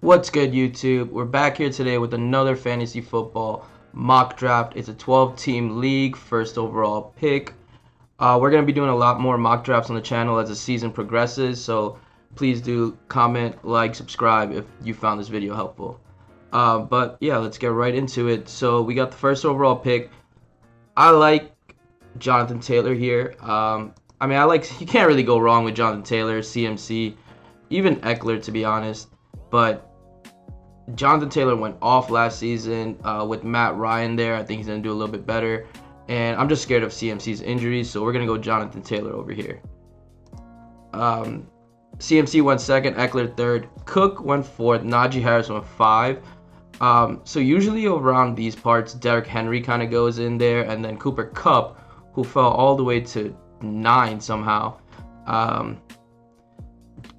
What's good, YouTube? We're back here today with another fantasy football mock draft. It's a 12-team league, first overall pick. We're going to be doing a lot more mock drafts on the channel as the season progresses, so please do comment, like, subscribe if you found this video helpful. But yeah, let's get right into it. So we got the first overall pick. I like Jonathan Taylor here. You can't really go wrong with Jonathan Taylor, CMC, even Eckler, to be honest. But Jonathan Taylor went off last season with Matt Ryan there. I think he's going to do a little bit better. And I'm just scared of CMC's injuries, so we're going to go Jonathan Taylor over here. CMC went second, Eckler third, Cook went fourth, Najee Harris went five. So usually around these parts, Derrick Henry kind of goes in there, and then Cooper Kupp, who fell all the way to 9 somehow.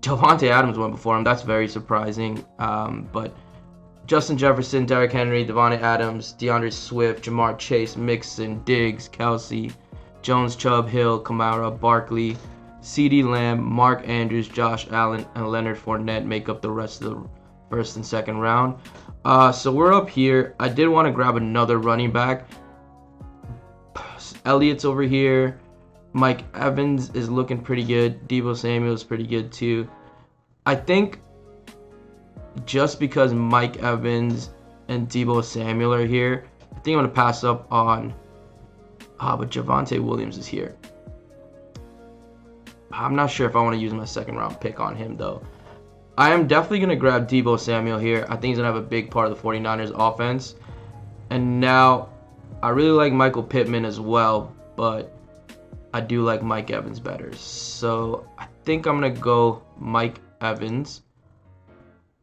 Davante Adams went before him. That's very surprising. But Justin Jefferson, Derrick Henry, Davante Adams, DeAndre Swift, Jamar Chase, Mixon, Diggs, Kelsey, Jones, Chubb, Hill, Kamara, Barkley, CeeDee Lamb, Mark Andrews, Josh Allen, and Leonard Fournette make up the rest of the first and second round. So we're up here. I did want to grab another running back. Elliott's over here. Mike Evans is looking pretty good. Deebo Samuel is pretty good too. I think just because Mike Evans and Deebo Samuel are here, I think I'm going to pass up on... but Javonte Williams is here. I'm not sure if I want to use my second round pick on him though. I am definitely going to grab Deebo Samuel here. I think he's going to have a big part of the 49ers offense. And now, I really like Michael Pittman as well, but I do like Mike Evans better. So I think I'm going to go Mike Evans.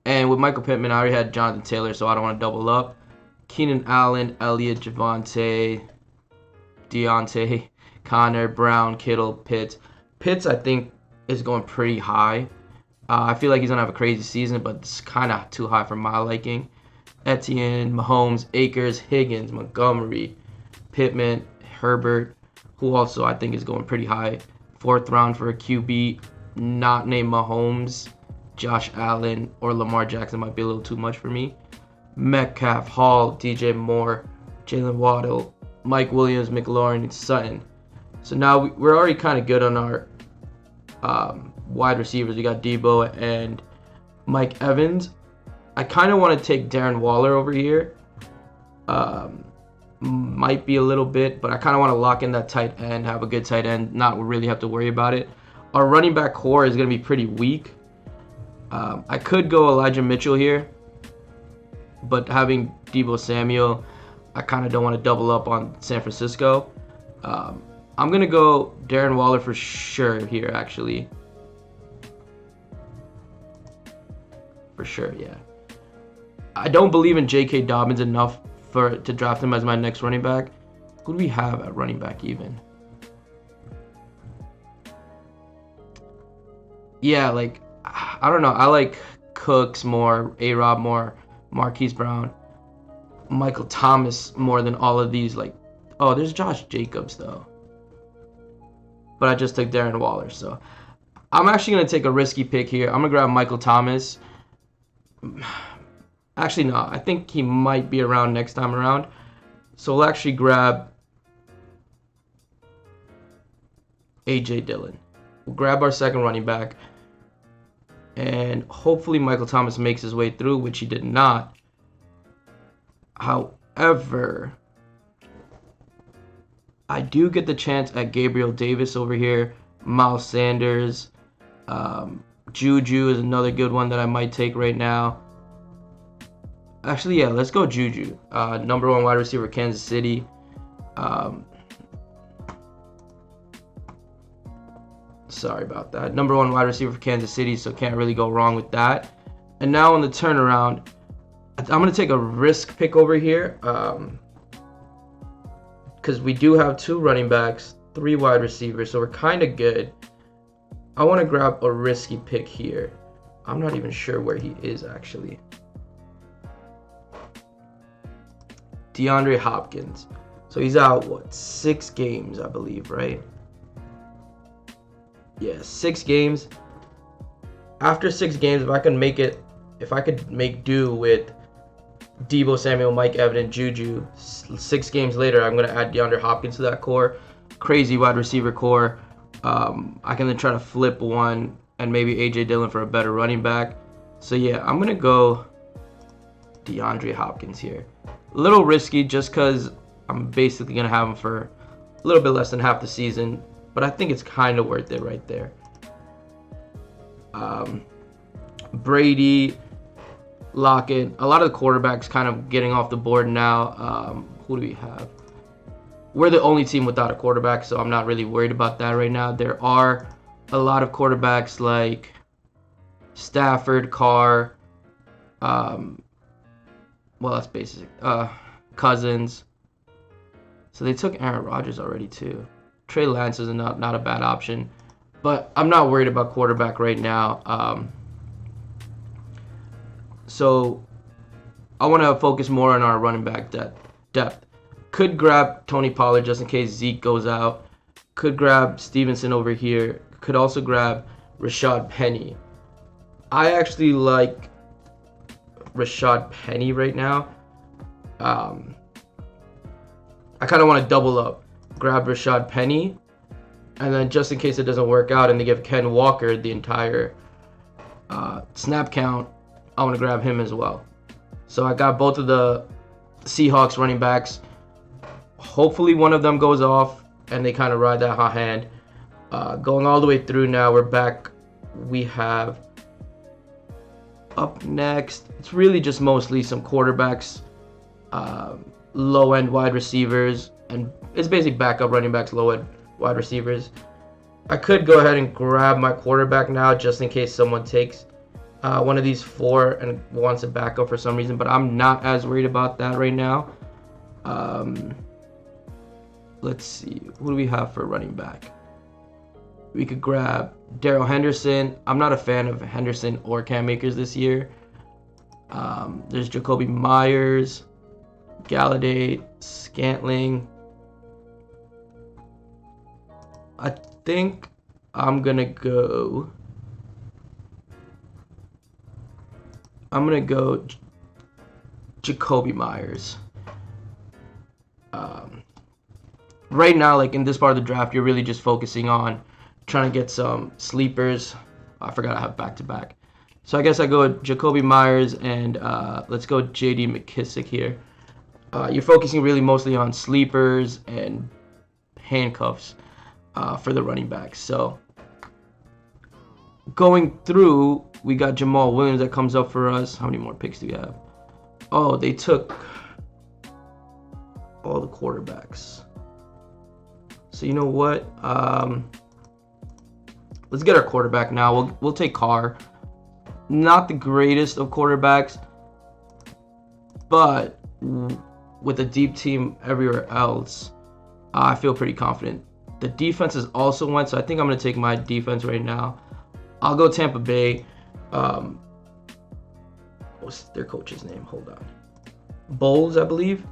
And with Michael Pittman, I already had Jonathan Taylor, so I don't want to double up. Keenan Allen, Elliott, Javonte, Deontay, Connor, Brown, Kittle, Pitts. Pitts, I think, is going pretty high. I feel like he's going to have a crazy season, but it's kind of too high for my liking. Etienne, Mahomes, Akers, Higgins, Montgomery, Pittman, Herbert, who also I think is going pretty high. 4th round for a QB not named Mahomes. Josh Allen or Lamar Jackson might be a little too much for me. Metcalf, Hall, DJ Moore, Jalen Waddle, Mike Williams, McLaurin, Sutton. So now we're already kind of good on our wide receivers. We got Deebo and Mike Evans. I kind of want to take Darren Waller over here. Might be a little bit, but I kind of want to lock in that tight end, have a good tight end, not really have to worry about it. Our running back core is going to be pretty weak. I could go Elijah Mitchell here, but having Deebo Samuel, I kind of don't want to double up on San Francisco. I'm going to go Darren Waller for sure here, actually. For sure, yeah. I don't believe in J.K. Dobbins enough to draft him as my next running back. Who do we have at running back even? Yeah, like, I don't know. I like Cooks more, A-Rob more, Marquise Brown, Michael Thomas more than all of these. Like, oh, there's Josh Jacobs though. But I just took Darren Waller, so I'm actually going to take a risky pick here. I'm going to grab Michael Thomas. Actually, no. I think he might be around next time around. So we'll actually grab A.J. Dillon. We'll grab our second running back. And hopefully Michael Thomas makes his way through, which he did not. However, I do get the chance at Gabriel Davis over here. Miles Sanders. Juju is another good one that I might take right now. Actually, yeah, let's go Juju. Number 1 wide receiver, Kansas City. Sorry about that. Number 1 wide receiver for Kansas City, so can't really go wrong with that. And now on the turnaround, I'm going to take a risk pick over here. Because we do have 2 running backs, 3 wide receivers, so we're kind of good. I want to grab a risky pick here. I'm not even sure where he is, actually. DeAndre Hopkins. So he's out, what, 6 games, I believe, right? Yeah, 6 games. After 6 games, if I can make it if I could make do with Deebo Samuel, Mike Evans, Juju, 6 games later, I'm going to add DeAndre Hopkins to that core. Crazy wide receiver core. I can then try to flip one and maybe A.J. Dillon for a better running back. So, yeah, I'm going to go DeAndre Hopkins here. A little risky just because I'm basically going to have him for a little bit less than half the season. But I think it's kind of worth it right there. Brady, Lockett, a lot of the quarterbacks kind of getting off the board now. Who do we have? We're the only team without a quarterback, so I'm not really worried about that right now. There are a lot of quarterbacks like Stafford, Carr, well, that's basic. Cousins. So they took Aaron Rodgers already too. Trey Lance is not a bad option, but I'm not worried about quarterback right now. So I want to focus more on our running back depth. Could grab Tony Pollard just in case Zeke goes out. Could grab Stevenson over here. Could also grab Rashad Penny. I actually like Rashad Penny right now. I kind of want to double up. Grab Rashad Penny. And then just in case it doesn't work out and they give Ken Walker the entire snap count, I want to grab him as well. So I got both of the Seahawks running backs. Hopefully one of them goes off and they kind of ride that hot hand. Going all the way through now, we're back. We have up next, it's really just mostly some quarterbacks, low-end wide receivers, and it's basically backup running backs, low-end wide receivers. I could go ahead and grab my quarterback now just in case someone takes one of these 4 and wants a backup for some reason, but I'm not as worried about that right now. Let's see. Who do we have for running back? We could grab Darrell Henderson. I'm not a fan of Henderson or Cam Akers this year. There's Jacoby Myers, Galladay, Scantling. I think I'm going to go Jacoby Myers. Right now, like in this part of the draft, you're really just focusing on trying to get some sleepers. I forgot I have back-to-back. So I guess I go with Jacoby Myers and let's go J.D. McKissick here. You're focusing really mostly on sleepers and handcuffs for the running backs. So going through, we got Jamal Williams that comes up for us. How many more picks do we have? Oh, they took all the quarterbacks. So you know what? Let's get our quarterback now. We'll take Carr. Not the greatest of quarterbacks, but with a deep team everywhere else, I feel pretty confident. The defense is also went, so I think I'm going to take my defense right now. I'll go Tampa Bay. What's their coach's name? Hold on. Bowles, I believe.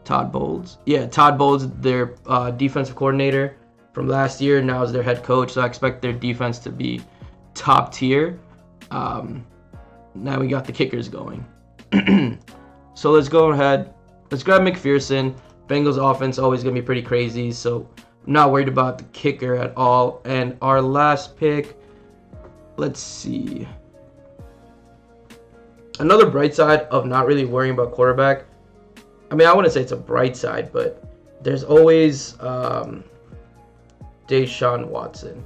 Todd Bowles. Yeah, Todd Bowles, their defensive coordinator from last year, now is their head coach. So I expect their defense to be top tier. Now we got the kickers going. So let's go ahead. Let's grab McPherson. Bengals offense always going to be pretty crazy. So I'm not worried about the kicker at all. And our last pick, let's see. Another bright side of not really worrying about quarterback. I mean, I wouldn't say it's a bright side, but there's always Deshawn Watson.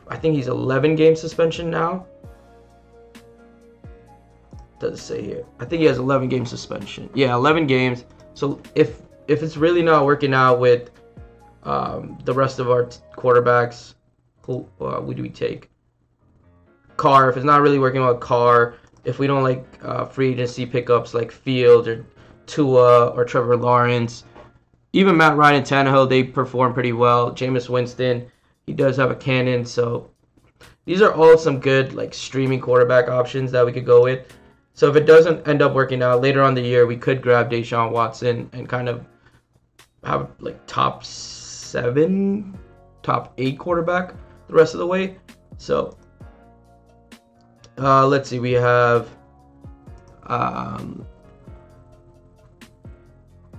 I think he's 11-game suspension now. Does it say here? I think he has 11-game suspension. Yeah, 11 games. So if it's really not working out with the rest of our quarterbacks, who do we take? Carr. If it's not really working out with Carr, if we don't like free agency pickups like Fields or Tua or Trevor Lawrence, even Matt Ryan and Tannehill, they perform pretty well. Jameis Winston, he does have a cannon. So these are all some good like streaming quarterback options that we could go with. So if it doesn't end up working out later on the year, we could grab Deshaun Watson and kind of have like top 7, top 8 quarterback the rest of the way. So Let's see. We have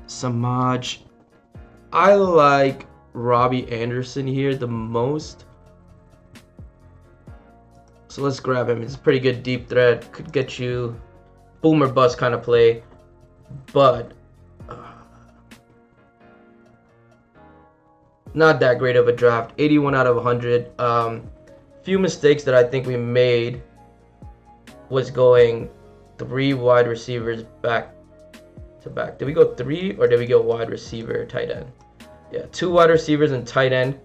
Samaj. I like Robbie Anderson here the most. So let's grab him. It's a pretty good deep threat. Could get you boom or bust kind of play. But not that great of a draft. 81 out of 100. Few mistakes that I think we made was going 3 wide receivers back to back. Did we go 3 or did we go wide receiver, tight end? Yeah, 2 wide receivers and tight end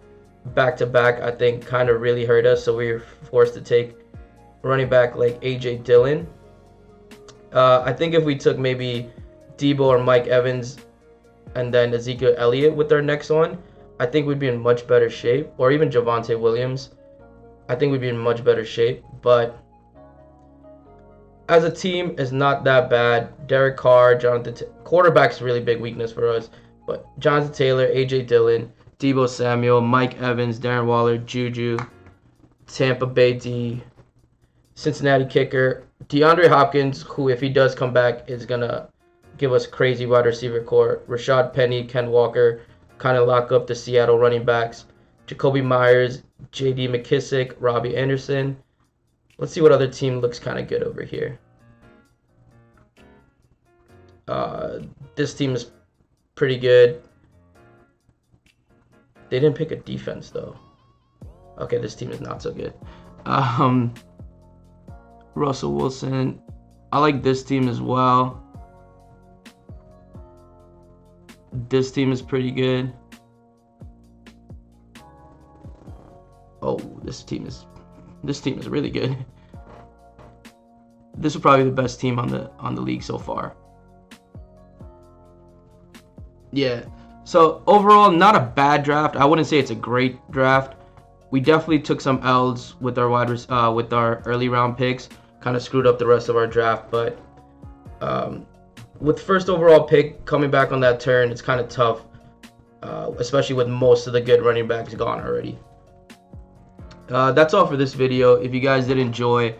back to back, I think kind of really hurt us. So we were forced to take running back like AJ Dillon. I think if we took maybe Debo or Mike Evans and then Ezekiel Elliott with our next one, I think we'd be in much better shape. Or even Javonte Williams, I think we'd be in much better shape. But as a team, it's not that bad. Derek Carr, quarterback's a really big weakness for us. But Jonathan Taylor, AJ Dillon, Deebo Samuel, Mike Evans, Darren Waller, Juju, Tampa Bay D, Cincinnati kicker, DeAndre Hopkins, who if he does come back is going to give us crazy wide receiver core. Rashad Penny, Ken Walker, kind of lock up the Seattle running backs. Jacoby Myers, J.D. McKissick, Robbie Anderson. Let's see what other team looks kind of good over here. This team is pretty good. They didn't pick a defense though. Okay, this team is not so good. Russell Wilson. I like this team as well. This team is pretty good. Oh, this team is really good. This is probably the best team on the league so far. Yeah. So overall, not a bad draft. I wouldn't say it's a great draft. We definitely took some L's with our early round picks. Kind of screwed up the rest of our draft, but with first overall pick coming back on that turn, it's kind of tough, especially with most of the good running backs gone already. That's all for this video. If you guys did enjoy,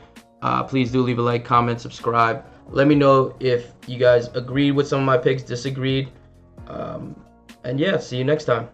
please do leave a like, comment, subscribe. Let me know if you guys agreed with some of my picks, disagreed. And yeah, see you next time.